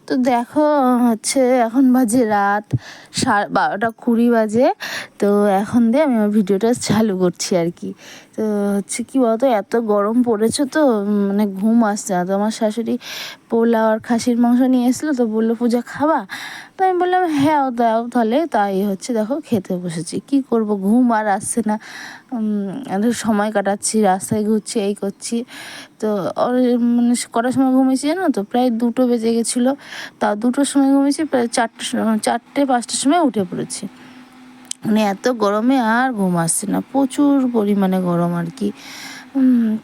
তো দেখো হচ্ছে এখন বাজে রাত 12:20 বাজে। তো এখন দিয়ে আমি আমার ভিডিওটা চালু করছি আর কি। তো হচ্ছে কী বলতো, এত গরম পড়েছে তো মানে ঘুম আসছে না। তো আমার শাশুড়ি পোলাও আর খাসির মাংস নিয়ে এসেছিলো, তো বললো পূজা খাবা? তো আমি বললাম হ্যাঁ দাও তাহলে। তাই হচ্ছে দেখো খেতে বসেছি, কি করব, ঘুম আর আসছে না। সময় কাটাচ্ছি, রাস্তায় ঘুরছি, এই করছি। তো মানে কটার সময় ঘুমিয়েছি জানো তো? প্রায় 2টো বেজে গেছিলো। তা 2টোর সময় ঘুমিয়েছি, প্রায় 4টে 5টার সময় উঠে পড়েছি। মানে এত গরমে আর ঘুম আসছে না, প্রচুর পরিমাণে গরম আর কি।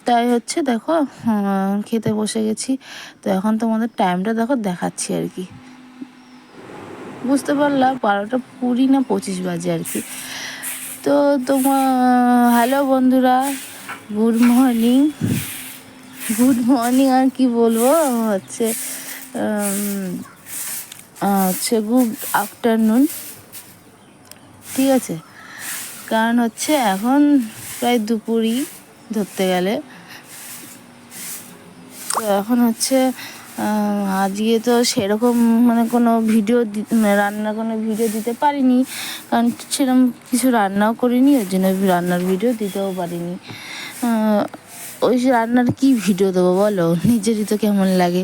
তাই হচ্ছে দেখো খেতে বসে গেছি। তো এখন তোমাদের টাইমটা দেখো দেখাচ্ছি আর কি। বুঝতে পারলাম 12:20 না 25 বাজে আর কি। তো তোমার হ্যালো বন্ধুরা, গুড মর্নিং। আর কি বলবো, হচ্ছে গুড আফটারনুন, ঠিক আছে? কারণ হচ্ছে এখন প্রায় দুপুরই ধরতে গেলে। তো এখন হচ্ছে আজকে তো সেরকম মানে কোনো ভিডিও রান্নার কোনো ভিডিও দিতে পারিনি, কারণ সেরকম কিছু রান্নাও করিনি, ওই জন্য রান্নার ভিডিও দিতেও পারিনি। ওই রান্নার কি ভিডিও দেবো বলো, নিজেরই তো কেমন লাগে।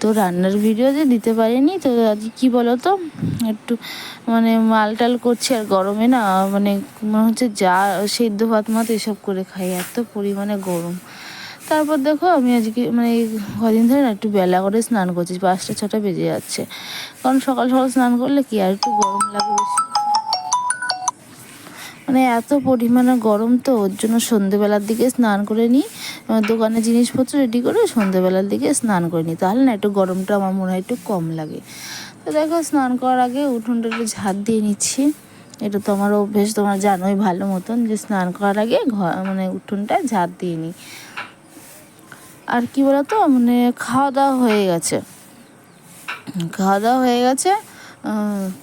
তো রান্নার ভিডিও যে দিতে পারিনি। তো আজকে কী বলো তো, একটু মানে মাল করছি, আর গরমে না মানে মনে হচ্ছে যা সেদ্ধ ভাত মাত এসব করে খাই, এত পরিমাণে গরম। তারপর দেখো আমি আজকে মানে কদিন ধরে না একটু বেলা করে স্নান করছি, 5টা 6টা বেজে যাচ্ছে। কারণ সকাল সকাল স্নান করলে কি আর একটু গরম লাগে বেশি, মানে এত পরিমাণে গরম। তো ওর জন্য সন্ধেবেলার দিকে স্নান করে নিই, দোকানে জিনিসপত্র রেডি করে সন্ধেবেলার দিকে স্নান করে নিই, তাহলে না একটু গরমটা আমার মনে হয় একটু কম লাগে। তো দেখো স্নান করার আগে উঠোনটা একটু ঝাঁট দিয়ে নিচ্ছি। এটা তো আমার অভ্যেস, তোমার জানোই ভালো মতন, যে স্নান করার আগে মানে উঠোনটা ঝাঁট দিয়ে নিই। আর কি বলতো, মানে খাওয়া দাওয়া হয়ে গেছে,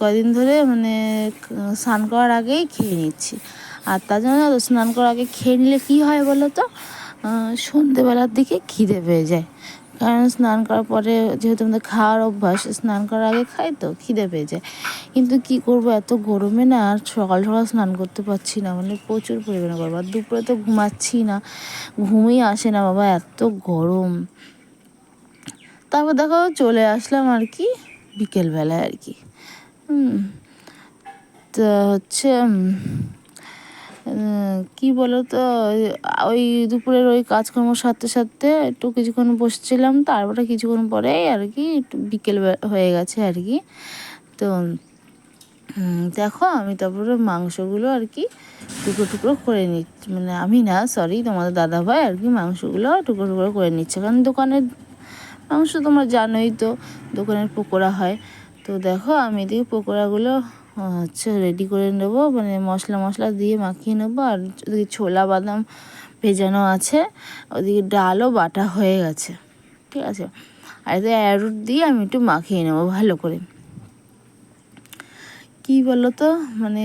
কদিন ধরে মানে স্নান করার আগেই খেয়ে নিচ্ছি। আর তার জন্য স্নান করার আগে খেয়ে নিলে কী হয় বলো তো, সন্ধেবেলার দিকে খিদে পেয়ে যায়। কারণ স্নান করার পরে যেহেতু আমাদের খাওয়ার অভ্যাস, স্নান করার আগে খাই তো খিদে পেয়ে যায়। কিন্তু কি করব, এত গরমে না আর সকাল সকাল স্নান করতে পারছি না, মানে প্রচুর পরিমাণে গরম। আর দুপুরে তো ঘুমাচ্ছি না, ঘুমই আসে না বাবা, এত গরম। তারপর দেখো চলে আসলাম আর কি বিকেলবেলায় আর কি। তো হচ্ছে কি বলো তো, ওই দুপুরের ওই কাজকর্ম সারতে সারতে একটু কিছুক্ষণ বসছিলাম, তারপরে কিছুক্ষণ পরেই আর কি একটু বিকেল হয়ে গেছে আর কি। তো দেখো আমি তারপরে মাংসগুলো আর কি টুকরো টুকরো করে নিচ্ছি, মানে আমি না, সরি, তোমাদের দাদাভাই আর কি মাংসগুলো টুকরো টুকরো করে নিচ্ছে। কারণ দোকানের মাংস তোমরা জানোই তো, দোকানের পকোড়া হয়। তো দেখো আমি এদিকে পকোড়াগুলো হচ্ছে রেডি করে নেবো, মানে মশলা দিয়ে মাখিয়ে নেবো। আর ওদিকে ছোলা বাদাম ভেজানো আছে, ওদিকে ডালও বাটা হয়ে গেছে, ঠিক আছে। আর এতে অ্যারুট দিয়ে আমি একটু মাখিয়ে নেবো ভালো করে। কি বলো তো, মানে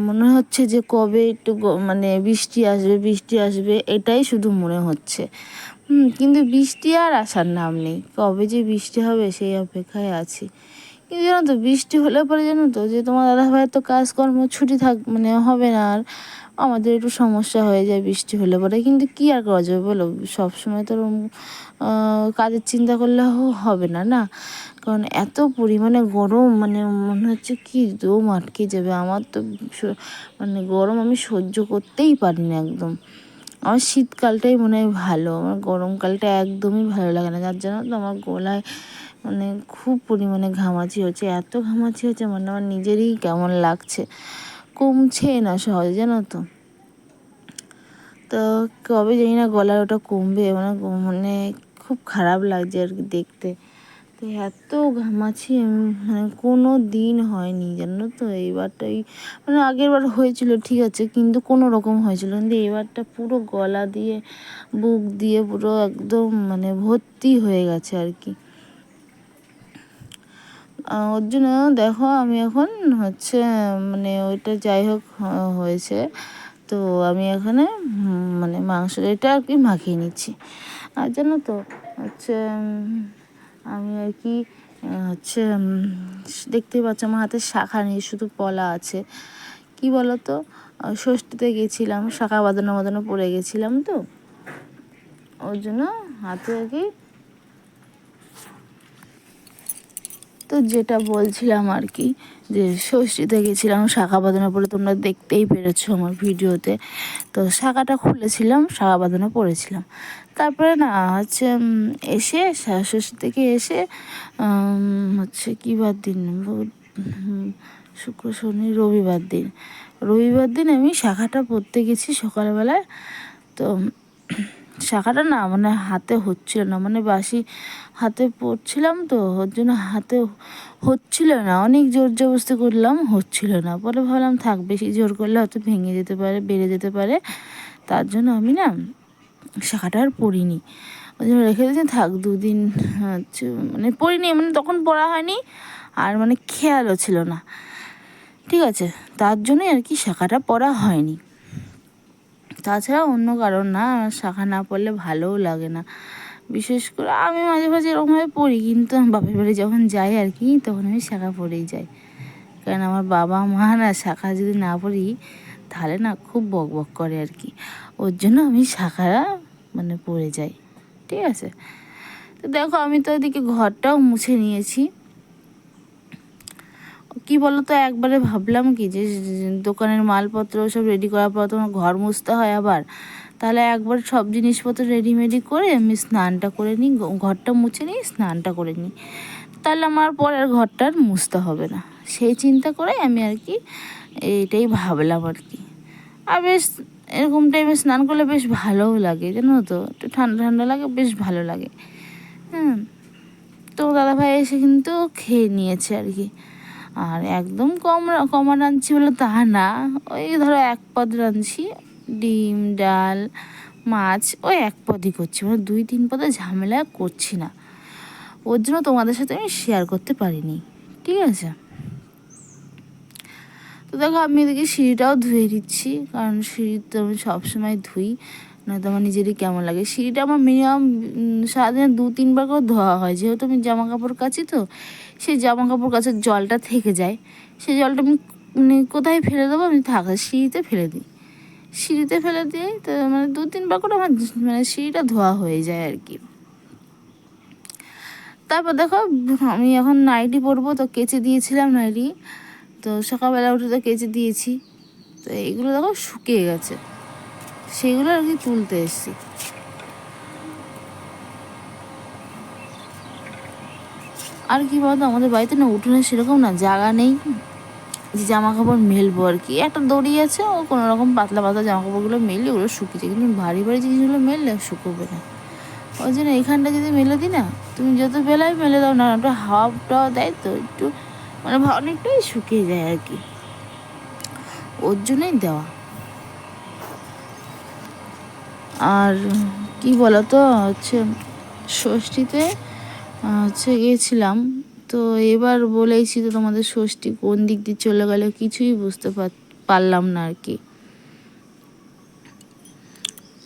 মনে হচ্ছে যে কবে একটু মানে বৃষ্টি আসবে এটাই শুধু মনে হচ্ছে। কিন্তু বৃষ্টি আর আসার নাম নেই, কবে যে বৃষ্টি হবে সেই অপেক্ষায় আছি। কিন্তু জানো তো, বৃষ্টি হলে পরে জানো তো, যে তোমার দাদাভাইয়ের তো কাজকর্ম ছুটি মানে হবে না, আর আমাদের একটু সমস্যা হয়ে যায় বৃষ্টি হলে পরে। কিন্তু কী আর করা যাবে বলো, সবসময় তো কাজের চিন্তা করলে হবে না না। কারণ এত পরিমাণে গরম, মানে মনে হচ্ছে কি দম আটকে যাবে। আমার তো মানে গরম আমি সহ্য করতেই পারি না একদম। আমার শীতকালটাই মনে হয় ভালো, আমার গরমকালটা একদমই ভালো লাগে না। যার জন্য তো আমার গলায় মানে খুব পরিমাণে ঘামাচি হচ্ছে, এত ঘামাচি হচ্ছে মানে আমার নিজেরই কেমন লাগছে, কমছে না সহজে জানো তো। তো কবে জানি না গলার ওটা কমবে, মানে খুব খারাপ লাগছে আর কি দেখতে। তো এত ঘামাচি মানে কোনো দিন হয়নি জানো তো। এইবারটাই মানে আগের বার হয়েছিল ঠিক আছে, কিন্তু কোনো রকম হয়েছিল, কিন্তু এবারটা পুরো গলা দিয়ে বুক দিয়ে পুরো একদম মানে ভর্তি হয়ে গেছে আর কি। ওর জন্য দেখো আমি এখন হচ্ছে মানে ওইটা যাই হোক হয়েছে, তো আমি এখানে মানে মাংসটা আর কি মাখিয়ে নিচ্ছি। আর জানো তো হচ্ছে আমি আর কি হচ্ছে দেখতেই পাচ্ছ আমার হাতে শাখা নেই, শুধু পলা আছে। কি বলো তো, ষষ্ঠীতে গেছিলাম, শাখা বাঁধানো বাঁধানো পড়ে গেছিলাম, তো ওর জন্য হাতে আর কি। তো যেটা বলছিলাম আর কি, যে ষষ্ঠীতে গেছিলাম শাখা বাঁধানো পরে, তোমরা দেখতেই পেরেছো আমার ভিডিওতে। তো শাখাটা খুলেছিলাম, শাখা বাঁধানো পরেছিলাম। তারপরে না হচ্ছে এসে ষষ্ঠী থেকে এসে হচ্ছে কী বার দিন, শুক্র শনি রবিবার দিন আমি শাখাটা পরতে গেছি সকালবেলায়। তো শাখাটা না মানে হাতে হচ্ছিল না, মানে বাসি হাতে পড়ছিলাম, তো ওর জন্য হাতে হচ্ছিল না, অনেক জোর জবরদস্তি করলাম, হচ্ছিল না। পরে ভাবলাম থাক, বেশি জোর করলে হয়তো ভেঙে যেতে পারে, বেড়ে যেতে পারে, তার জন্য আমি না শাখাটা আর পরিনি। ওই জন্য রেখে দিয়েছি, থাক 2 দিন হচ্ছে মানে পরিনি, মানে তখন পরা হয়নি, আর মানে খেয়ালও ছিল না, ঠিক আছে, তার জন্যই আর কি শাখাটা পরা হয়নি। তাছাড়া অন্য কারণ না, শাখা না পরলে ভালোও লাগে না। বিশেষ করে আমি মাঝে মাঝে এরকমভাবে পড়ি, কিন্তু আমার বাপের বাড়ি যখন যাই আর কি, তখন আমি শাখা পরেই যাই। কারণ আমার বাবা মা না শাখা যদি না পরি তাহলে না খুব বক বক করে আর কি, ওর জন্য আমি শাখা মানে পরে যাই, ঠিক আছে। তো দেখো আমি তো এদিকে ঘরটাও মুছে নিয়েছি। কি বলো তো, একবারে ভাবলাম কি যে দোকানের মালপত্র সব রেডি করার পর তোমার ঘর মুছতে হয় আবার, তাহলে একবার সব জিনিসপত্র রেডিমেডি করে আমি স্নানটা করে নিই, ঘরটা মুছে নিই, স্নানটা করে নিই, তাহলে আমার পরের ঘরটা আর মুছতে হবে না। সেই চিন্তা করে আমি আর কি এইটাই ভাবলাম আর কি। আর বেশ এরকম টাইমে স্নান করলে বেশ ভালোও লাগে, জানো তো, একটু ঠান্ডা ঠান্ডা লাগে, বেশ ভালো লাগে। হ্যাঁ, তো দাদাভাই এসে কিন্তু খেয়ে নিয়েছে আর কি। আর একদম কমা রাঁধছি বলে তা না, ওই ধরো 1 পদ রাঁধছি, ডিম ডাল মাছ ওই 1 পদই করছি, মানে 2-3 পদে ঝামেলা করছি না, ওর জন্য তোমাদের সাথে আমি শেয়ার করতে পারিনি, ঠিক আছে। তো দেখো আমি এদিকে সিঁড়িটাও ধুয়ে দিচ্ছি, কারণ সিঁড়ি তো আমি সবসময় ধুই, নয়তো আমার নিজেরই কেমন লাগে। সিঁড়িটা আমার মিনিমাম সারাদিনে 2-3 বার করে ধোয়া হয়, যেহেতু আমি জামা কাপড় কাচি, তো সেই জামা কাপড় কাচার জলটা থেকে যায়, সেই জলটা আমি মানে কোথায় ফেলে দেবো, আমি সিঁড়িতে ফেলে দিই, সিঁড়িতে ফেলে দিই, তো মানে 2-3 বার করে আমার মানে সিঁড়িটা ধোয়া হয়ে যায় আর কি। তারপর দেখো আমি এখন নাইটি পরবো, তো কেচে দিয়েছিলাম নাইটি, তো সকালবেলা উঠে তো কেচে দিয়েছি, তো এইগুলো দেখো শুকিয়ে গেছে, সেগুলো আর কি তুলতে এসেছি। আর কি বলতো, আমাদের বাড়িতে না উঠোনে সেরকম না জায়গা নেই যে জামা কাপড় মেলবো আর কি। একটা দড়ি আছে, ও কোনো রকম পাতলা পাতলা জামা কাপড়গুলো মেললে ওগুলো শুকিয়েছে, কিন্তু ভারী ভারী জিনিসগুলো মেললে শুকোবে না। ওই জন্য এইখানটা যদি মেলে দিই না, তুমি যত বেলায় মেলে দাও না, ওটা হাওয়া টাওয়া দেয় তো একটু মানে অনেকটাই শুকিয়ে যায় আর কি, ওর জন্যই দেওয়া। আর কি বলতো হচ্ছে ষষ্ঠীতে হচ্ছে গিয়েছিলাম, তো এবার বলেইছি তো তোমাদের ষষ্ঠী কোন দিক দিয়ে চলে গেল কিছুই বুঝতে পারলাম না আর কি।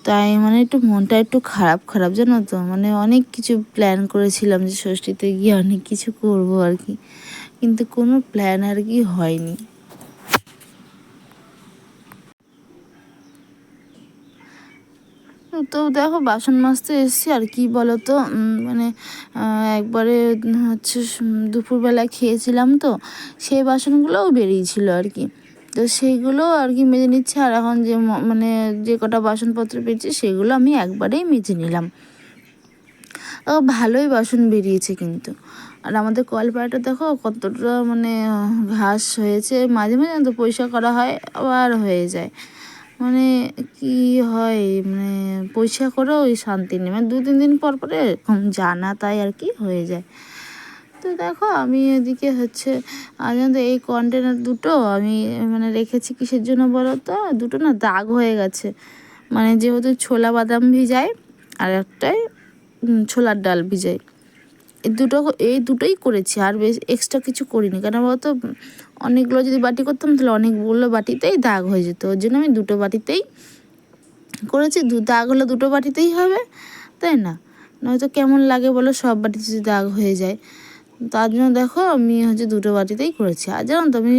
তাই মানে একটু মনটা একটু খারাপ খারাপ, জানো তো, মানে অনেক কিছু প্ল্যান করেছিলাম যে ষষ্ঠীতে গিয়ে অনেক কিছু করব আর কি, কিন্তু কোনো প্ল্যান আর কি হয়নি। তো দেখো বাসন মাজতে এসেছি, আর কি বলো তো মানে একবারে হচ্ছে দুপুরবেলা খেয়েছিলাম, তো সেই বাসনগুলোও বেরিয়েছিল আর কি, তো সেইগুলো আর কি মেজে নিচ্ছে। আর এখন যে মানে যে কটা বাসনপত্র পেয়েছি সেগুলো আমি একবারেই মেজে নিলাম, ভালোই বাসন বেরিয়েছে কিন্তু। আর আমাদের কলপাড়াটা দেখো কতটা মানে ঘাস হয়েছে, মাঝে মাঝে তো পরিষ্কার করা হয় আবার হয়ে যায়, মানে কি হয় মানে পরিষ্কার করেও ওই শান্তি নেই, মানে 2-3 দিন পর পরে এরকম জানা তাই আর কি হয়ে যায়। তো দেখো আমি এদিকে হচ্ছে আজ এই কন্টেনার দুটো আমি মানে রেখেছি কিসের জন্য বলো তো, দুটো না দাগ হয়ে গেছে, মানে যেহেতু ছোলা বাদাম ভিজাই আর একটাই ছোলার ডাল ভিজাই, এই দুটোই করেছি, আর বেশ এক্সট্রা কিছু করিনি, কেন বলতো অনেকগুলো যদি বাটি করতাম তাহলে অনেকগুলো বাটিতেই দাগ হয়ে যেত, ওর জন্য আমি দুটো বাটিতেই করেছি। দাগ হলে দুটো বাটিতেই হবে, তাই না, নয়তো কেমন লাগে বলো সব বাটিতে যদি দাগ হয়ে যায়। তার জন্য দেখো আমি হচ্ছে দুটো বাটিতেই করেছি। আর জানো তো আমি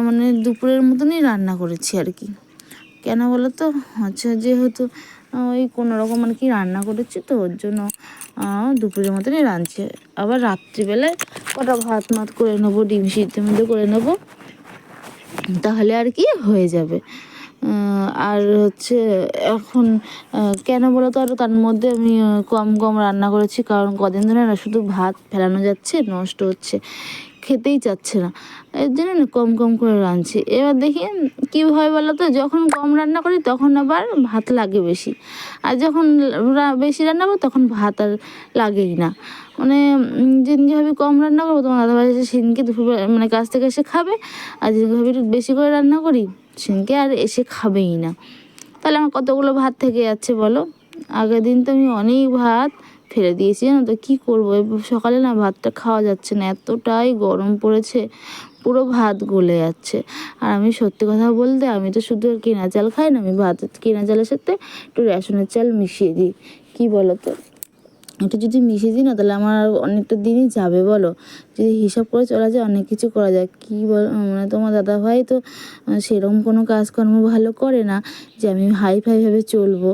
মানে দুপুরের মতনই রান্না করেছি আর কি। কেন বলো তো, হচ্ছে যেহেতু ওই কোনো রকম আর কি রান্না করেছি, তো ওর জন্য দুপুরের মতনই রাঁধছি। আবার রাত্রিবেলায় কটা ভাত মাত করে নেবো, ডিম সিদ্ধ মধ্যে করে নেবো, তাহলে আর কি হয়ে যাবে। আর হচ্ছে এখন কেন বলো তো, আর তার মধ্যে আমি কম কম রান্না করেছি, কারণ কদিন ধরে না শুধু ভাত ফেলানো যাচ্ছে, নষ্ট হচ্ছে, খেতেই চাচ্ছে না, এর জন্য না কম কম করে রাঁধছি। এবার দেখি কী হয় বলো তো, যখন কম রান্না করি তখন আবার ভাত লাগে বেশি, আর যখন বেশি রান্না করো তখন ভাত আর লাগেই না। মানে যেদিনকে ভাবি কম রান্না করবো, তোমার দাদাভাই এসে সেদিনকে দুপুরবেলা মানে কাছ থেকে এসে খাবে, আর যেদিনকে ভাবি একটু বেশি করে রান্না করি সেদিনকে আর এসে খাবেই না। তাহলে আমার কতগুলো ভাত থেকে যাচ্ছে বলো। আগের দিন তো আমি অনেক ভাত ফেলে দিয়েছি, জানো তো। কী করবো, সকালে না ভাতটা খাওয়া যাচ্ছে না, এতটাই গরম পড়েছে, পুরো ভাত গলে যাচ্ছে। আর আমি সত্যি কথা বলতে, আমি তো শুধু কেনা চাল খাই না, আমি ভাত কেনা চালের সাথে একটু রেশনের চাল মিশিয়ে দিই। কী বলো তো, এটা যদি মিশিয়ে দিই না, তাহলে আমার আর অনেকটা দিনই যাবে বলো। যদি হিসাব করে চলা যায়, অনেক কিছু করা যায়। কী বল, মানে তোমার দাদাভাই তো সেরকম কোনো কাজকর্ম ভালো করে না যে আমি হাই ফাইভাবে চলবো।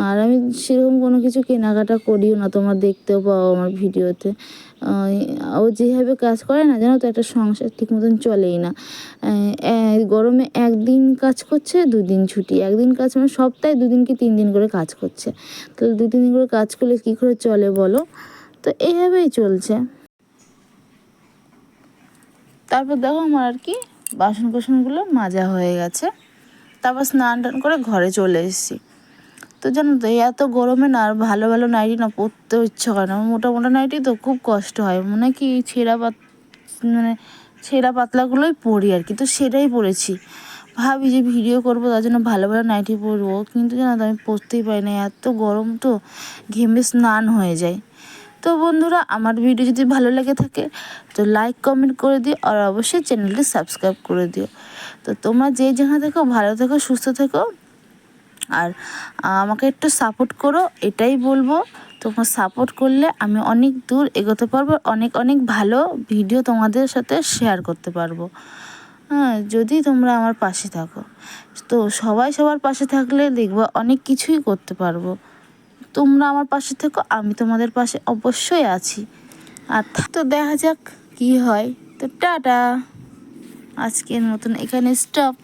আর আমি সেরকম কোনো কিছু কেনাকাটা করিও না, তোমার দেখতেও পাও আমার ভিডিওতে। ও যেভাবে কাজ করে না, জানো তো, একটা সংসার ঠিক মতন চলেই না। গরমে একদিন কাজ করছে, দুদিন ছুটি, একদিন কাজ মানে সপ্তাহে 2 দিন কি 3 দিন করে কাজ করছে। তাহলে 2-3 দিন করে কাজ করলে কী করে চলে বলো। তো এইভাবেই চলছে। তারপর দেখো আমার আর কি বাসন কোসনগুলো মাজা হয়ে গেছে, তারপর স্নান টান করে ঘরে চলে এসেছি। তো জানো তো, এত গরমে না আর ভালো ভালো নাইটি না পরতেও ইচ্ছা করে না। মোটা মোটা নাইটি তো খুব কষ্ট হয়, মনে কি মানে ছেঁড়া পাতলাগুলোই পরি আর কি। তো সেটাই পরেছি, ভাবি যে ভিডিও করবো, তার জন্য ভালো ভালো নাইটি পরবো, কিন্তু জানো তো আমি পরতেই পারি না, এত গরম তো ঘেমে স্নান হয়ে যায়। তো বন্ধুরা, আমার ভিডিও যদি ভালো লেগে থাকে তো লাইক কমেন্ট করে দিও, আর অবশ্যই চ্যানেলটি সাবস্ক্রাইব করে দিও। তো তোমরা যে যেখানে থেকো ভালো থেকো, সুস্থ থেকো, আর আমাকে একটু সাপোর্ট করো, এটাই বলবো। তোমার সাপোর্ট করলে আমি অনেক দূর এগোতে পারবো, অনেক অনেক ভালো ভিডিও তোমাদের সাথে শেয়ার করতে পারবো। হ্যাঁ, যদি তোমরা আমার পাশে থাকো, তো সবাই সবার পাশে থাকলে দেখবো অনেক কিছুই করতে পারবো। তোমরা আমার পাশে থেকো, আমি তোমাদের পাশে অবশ্যই আছি। আর তো দেখা যাক কি হয়। তো টাটা, আজকের মতন এখানে স্টপ।